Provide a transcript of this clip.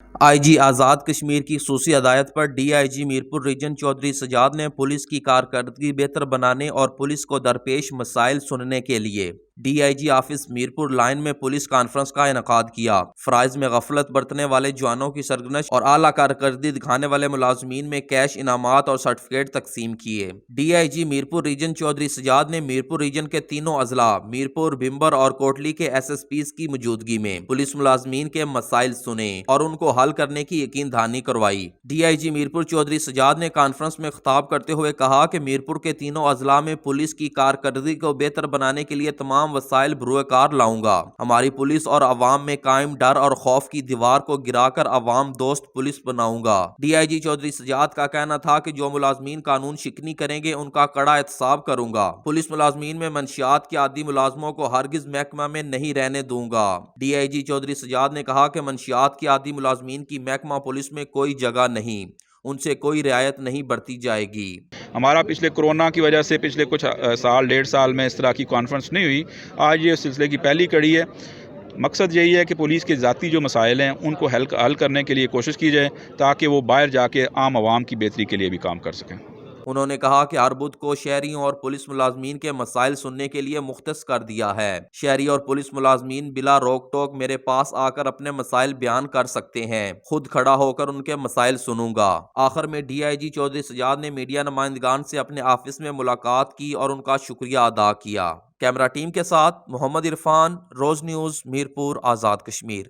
آئی جی آزاد کشمیر کی خصوصی ہدایت پر D I G Mirpur region Chaudhry Sajjad نے پولیس کی کارکردگی بہتر بنانے اور پولیس کو درپیش مسائل سننے کے لیے D I G office Mirpur line میں پولیس کانفرنس کا انعقاد کیا۔ فرائض میں غفلت برتنے والے جوانوں کی سرگنشت اور اعلیٰ کارکردگی دکھانے والے ملازمین میں کیش انعامات اور سرٹیفکیٹ تقسیم کیے۔ D I G Mirpur region Chaudhry Sajjad نے میرپور ریجن کے تینوں اضلاع میرپور، بھمبر اور کوٹلی کے ایس ایس پیز کی موجودگی میں پولیس ملازمین کے مسائل سنے اور ان کو حل کرنے کی یقین دہانی کروائی۔ D I G Mirpur Chaudhry Sajjad نے کانفرنس میں خطاب کرتے ہوئے کہا کہ میرپور کے تینوں اضلاع میں پولیس کی کارکردگی کو بہتر بنانے کے لیے تمام وسائل بروئے کار لاؤں گا۔ ہماری پولیس اور عوام میں قائم ڈر اور خوف کی دیوار کو گرا کر عوام دوست پولیس بناؤں گا۔ ڈی آئی جی چودھری سجاد کا کہنا تھا کہ جو ملازمین قانون شکنی کریں گے ان کا کڑا احتساب کروں گا۔ پولیس ملازمین میں منشیات کے عادی ملازموں کو ہرگز محکمہ میں نہیں رہنے دوں گا۔ ڈی آئی جی چودھری سجاد نے کہا کہ منشیات کے عادی ملازمین کی محکمہ پولیس میں کوئی جگہ نہیں، ان سے کوئی رعایت نہیں برتی جائے گی۔ ہمارا پچھلے کورونا کی وجہ سے پچھلے کچھ سال 1.5 میں اس طرح کی کانفرنس نہیں ہوئی۔ آج یہ سلسلے کی پہلی کڑی ہے۔ مقصد یہی ہے کہ پولیس کے ذاتی جو مسائل ہیں ان کو حل کرنے کے لیے کوشش کی جائے تاکہ وہ باہر جا کے عام عوام کی بہتری کے لیے بھی کام کر سکیں۔ انہوں نے کہا کہ ہر بدھ کو شہریوں اور پولیس ملازمین کے مسائل سننے کے لیے مختص کر دیا ہے۔ شہری اور پولیس ملازمین بلا روک ٹوک میرے پاس آ کر اپنے مسائل بیان کر سکتے ہیں۔ خود کھڑا ہو کر ان کے مسائل سنوں گا۔ آخر میں ڈی آئی جی چودھری سجاد نے میڈیا نمائندگان سے اپنے آفس میں ملاقات کی اور ان کا شکریہ ادا کیا۔ کیمرہ ٹیم کے ساتھ محمد عرفان، روز نیوز، میرپور، آزاد کشمیر۔